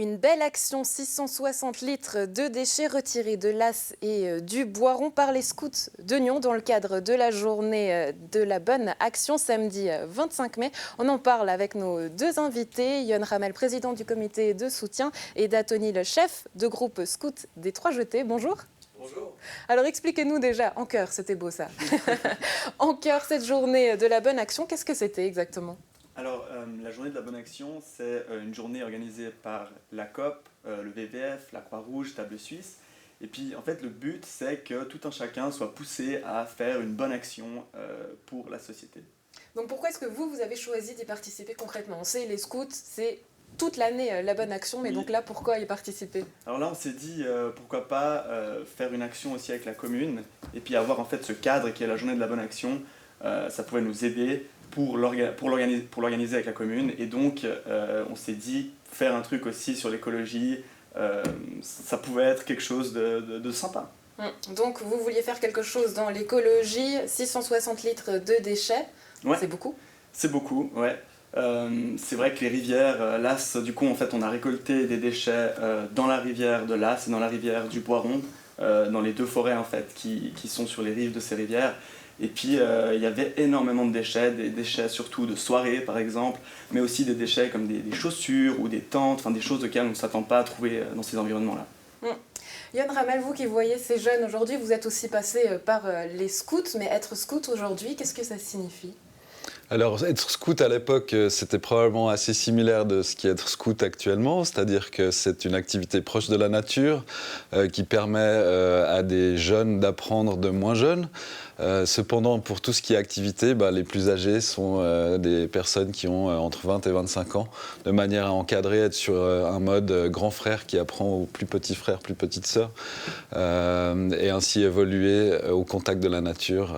Une belle action, 660 litres de déchets retirés de l'As et du Boiron par les scouts de Nyon dans le cadre de la journée de la bonne action samedi 25 mai. On en parle avec nos deux invités, Yon Ramel, président du comité de soutien, et Datoni, le chef de groupe scout des Trois Jetés. Bonjour. Bonjour. Alors expliquez-nous déjà, en chœur, c'était beau ça. En chœur, cette journée de la bonne action, qu'est-ce que c'était exactement ? Alors, la journée de la bonne action, c'est une journée organisée par la COP, le WWF, la Croix-Rouge, Table Suisse. Et puis, en fait, le but, c'est que tout un chacun soit poussé à faire une bonne action pour la société. Donc pourquoi est-ce que vous avez choisi d'y participer concrètement ? On sait, les scouts, c'est toute l'année la bonne action, mais Oui. donc là, pourquoi y participer ? Alors là, on s'est dit, pourquoi pas faire une action aussi avec la commune, et puis avoir en fait ce cadre qui est la journée de la bonne action. Ça pouvait nous aider pour l'organiser avec la commune, et donc on s'est dit faire un truc aussi sur l'écologie, ça pouvait être quelque chose de sympa. Donc vous vouliez faire quelque chose dans l'écologie, 660 litres de déchets, Ouais. C'est beaucoup ? C'est beaucoup, ouais. C'est vrai que les rivières, l'As, du coup, en fait, on a récolté des déchets dans la rivière de l'As et dans la rivière du Boiron, dans les deux forêts en fait, qui sont sur les rives de ces rivières. Et puis, il y avait énormément de déchets, des déchets surtout de soirée par exemple, mais aussi des déchets comme des chaussures ou des tentes, enfin des choses auxquelles on ne s'attend pas à trouver dans ces environnements-là. Yon Ramel, vous qui voyez ces jeunes aujourd'hui, vous êtes aussi passé par les scouts, mais être scout aujourd'hui, qu'est-ce que ça signifie ? Alors, être scout à l'époque, c'était probablement assez similaire de ce qu'est être scout actuellement, c'est-à-dire que c'est une activité proche de la nature qui permet à des jeunes d'apprendre de moins jeunes. Cependant, pour tout ce qui est activité, les plus âgés sont des personnes qui ont entre 20 et 25 ans, de manière à encadrer, être sur un mode grand frère qui apprend aux plus petits frères, plus petites sœurs, et ainsi évoluer au contact de la nature.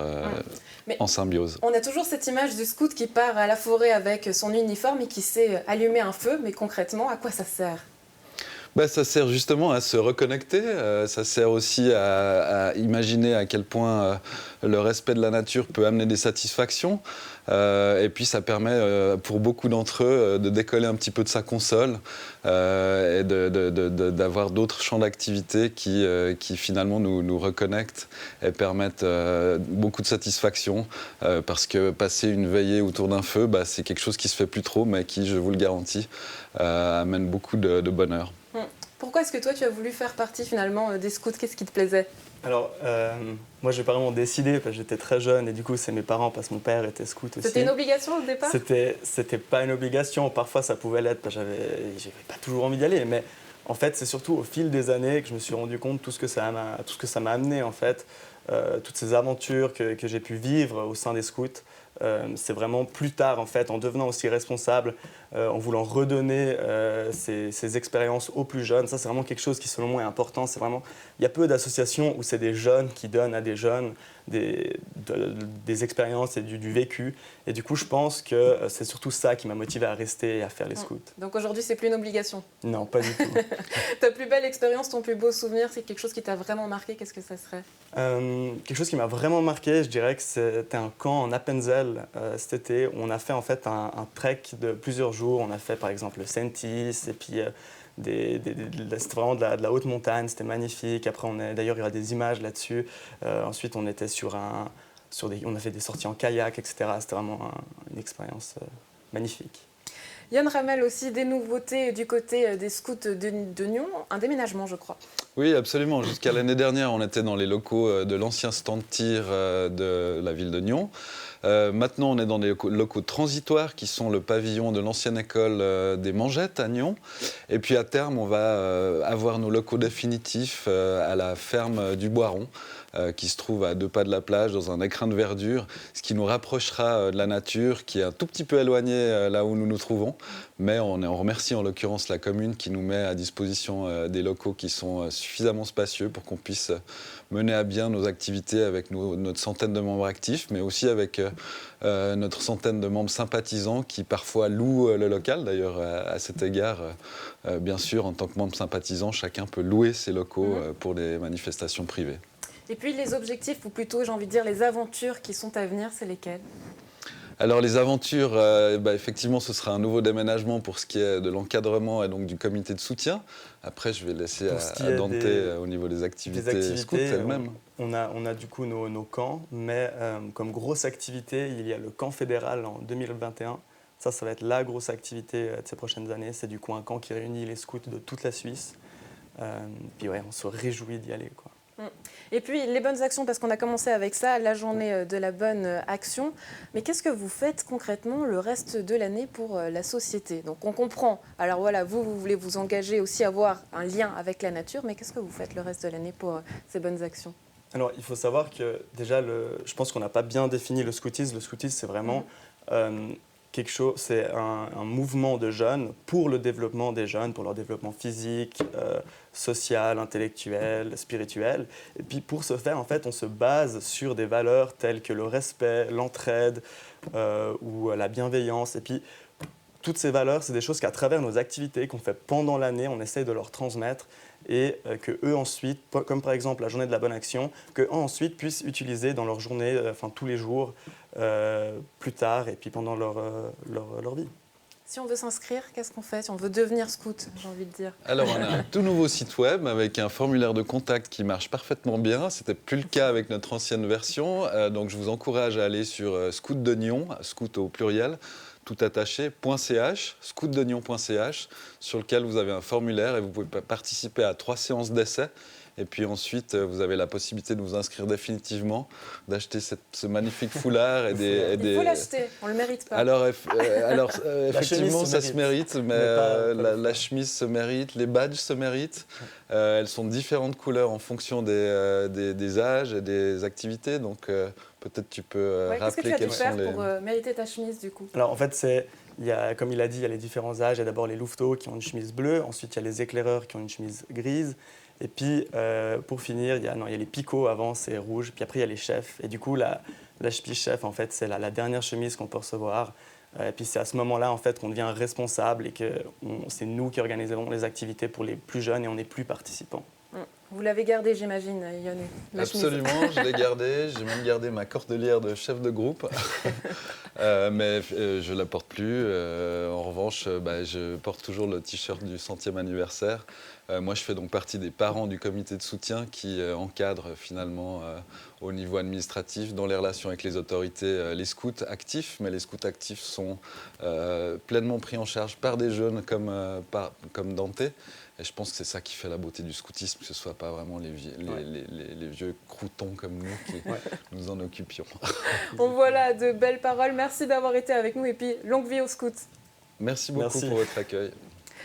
En symbiose. On a toujours cette image du scout qui part à la forêt avec son uniforme et qui sait allumer un feu, mais concrètement, à quoi ça sert ? Ça sert justement à se reconnecter, ça sert aussi à imaginer à quel point le respect de la nature peut amener des satisfactions, et puis ça permet pour beaucoup d'entre eux de décoller un petit peu de sa console et d'avoir d'autres champs d'activité qui finalement nous reconnectent et permettent beaucoup de satisfaction, parce que passer une veillée autour d'un feu, c'est quelque chose qui se fait plus trop, mais qui, je vous le garantis, amène beaucoup de bonheur. Pourquoi est-ce que toi tu as voulu faire partie finalement des scouts ? Qu'est-ce qui te plaisait ? Alors, moi j'ai pas vraiment décidé parce que j'étais très jeune et du coup c'est mes parents parce que mon père était scout aussi. C'était une obligation au départ ? C'était pas une obligation, parfois ça pouvait l'être parce que j'avais pas toujours envie d'y aller, mais en fait c'est surtout au fil des années que je me suis rendu compte de tout ce que ça m'a amené en fait, toutes ces aventures que j'ai pu vivre au sein des scouts. C'est vraiment plus tard, en fait, en devenant aussi responsable, en voulant redonner ces expériences aux plus jeunes. Ça, c'est vraiment quelque chose qui, selon moi, est important. C'est vraiment, il y a peu d'associations où c'est des jeunes qui donnent à des jeunes des expériences et du vécu. Et du coup, je pense que c'est surtout ça qui m'a motivé à rester et à faire les scouts. Donc aujourd'hui, c'est plus une obligation ? Non, pas du tout. Ta plus belle expérience, ton plus beau souvenir, c'est quelque chose qui t'a vraiment marqué, qu'est-ce que ça serait ? Quelque chose qui m'a vraiment marqué, je dirais que c'était un camp en Appenzell cet été où on a fait en fait un trek de plusieurs jours. On a fait par exemple le Sentis et puis c'était vraiment de la haute montagne, c'était magnifique. Après, d'ailleurs, il y aura des images là-dessus. Ensuite, on était on a fait des sorties en kayak, etc. C'était vraiment une expérience magnifique. Yon Ramel aussi, des nouveautés du côté des scouts de Nyon, un déménagement je crois. Oui, absolument. Jusqu'à l'année dernière, on était dans les locaux de l'ancien stand de tir de la ville de Nyon. Maintenant, on est dans des locaux transitoires qui sont le pavillon de l'ancienne école des Mangettes à Nyon. Et puis à terme, on va avoir nos locaux définitifs à la ferme du Boiron, qui se trouve à 2 pas de la plage, dans un écrin de verdure, ce qui nous rapprochera de la nature, qui est un tout petit peu éloignée là où nous nous trouvons. Mais on remercie en l'occurrence la commune qui nous met à disposition des locaux qui sont suffisamment spacieux pour qu'on puisse mener à bien nos activités avec notre centaine de membres actifs, mais aussi avec notre centaine de membres sympathisants qui parfois louent le local. D'ailleurs, à cet égard, bien sûr, en tant que membre sympathisant, chacun peut louer ses locaux pour des manifestations privées. Et puis les objectifs, ou plutôt j'ai envie de dire les aventures qui sont à venir, c'est lesquelles ? Alors les aventures, effectivement, ce sera un nouveau déménagement pour ce qui est de l'encadrement et donc du comité de soutien. Après, je vais laisser à Dante au niveau des activités scouts elles-mêmes. On a du coup nos camps, mais comme grosse activité, il y a le camp fédéral en 2021. Ça va être la grosse activité de ces prochaines années. C'est du coup un camp qui réunit les scouts de toute la Suisse. Puis ouais, on se réjouit d'y aller, quoi. Et puis les bonnes actions, parce qu'on a commencé avec ça, la journée de la bonne action. Mais qu'est-ce que vous faites concrètement le reste de l'année pour la société? Donc on comprend, alors voilà, vous voulez vous engager aussi, avoir un lien avec la nature, mais qu'est-ce que vous faites le reste de l'année pour ces bonnes actions? Alors il faut savoir que déjà, je pense qu'on n'a pas bien défini le scoutisme. Le scoutisme, c'est vraiment quelque chose, c'est un mouvement de jeunes pour le développement des jeunes, pour leur développement physique, social, intellectuel, spirituel. Et puis pour ce faire, en fait, on se base sur des valeurs telles que le respect, l'entraide ou la bienveillance. Et puis toutes ces valeurs, c'est des choses qu'à travers nos activités qu'on fait pendant l'année, on essaye de leur transmettre et que eux ensuite, comme par exemple la journée de la bonne action, qu'eux ensuite puissent utiliser dans leur journée, tous les jours, plus tard et puis pendant leur vie. Si on veut s'inscrire, qu'est-ce qu'on fait? Si on veut devenir scout, j'ai envie de dire. Alors, on a un tout nouveau site web avec un formulaire de contact qui marche parfaitement bien. Ce n'était plus le cas avec notre ancienne version. Donc, je vous encourage à aller sur Scout de Nyon, scout au pluriel, tout attaché, .ch, scoutdenion.ch, sur lequel vous avez un formulaire et vous pouvez participer à 3 séances d'essai. Et puis ensuite, vous avez la possibilité de vous inscrire définitivement, d'acheter ce magnifique foulard. Il faut l'acheter, on ne le mérite pas. Alors effectivement, ça se mérite, mais la chemise se mérite, les badges se méritent. Elles sont de différentes couleurs en fonction des âges et des activités. Donc peut-être tu peux rappeler quels sont les... Qu'est-ce que tu as dû faire pour mériter ta chemise du coup? Alors en fait, comme il a dit, il y a les différents âges. Il y a d'abord les louveteaux qui ont une chemise bleue, ensuite il y a les éclaireurs qui ont une chemise grise. Et puis, pour finir, il y a les picots avant, c'est rouge. Puis après, il y a les chefs. Et du coup, la chemise chef, en fait, c'est la dernière chemise qu'on peut recevoir. Et puis, c'est à ce moment-là, en fait, qu'on devient responsable et que c'est nous qui organisons les activités pour les plus jeunes et on n'est plus participants. Vous l'avez gardé, j'imagine, Yannou. Absolument, je l'ai gardé. J'ai même gardé ma cordelière de chef de groupe. Mais je ne la porte plus. En revanche, je porte toujours le t-shirt du 100e anniversaire. Moi, je fais donc partie des parents du comité de soutien qui encadre finalement au niveau administratif, dans les relations avec les autorités, les scouts actifs. Mais les scouts actifs sont pleinement pris en charge par des jeunes comme Dante. Et je pense que c'est ça qui fait la beauté du scoutisme, que ce ne soit pas vraiment les vieux croutons comme nous qui nous en occupions. Bon, voilà, de belles paroles. Merci d'avoir été avec nous et puis longue vie aux scouts. Merci beaucoup pour votre accueil.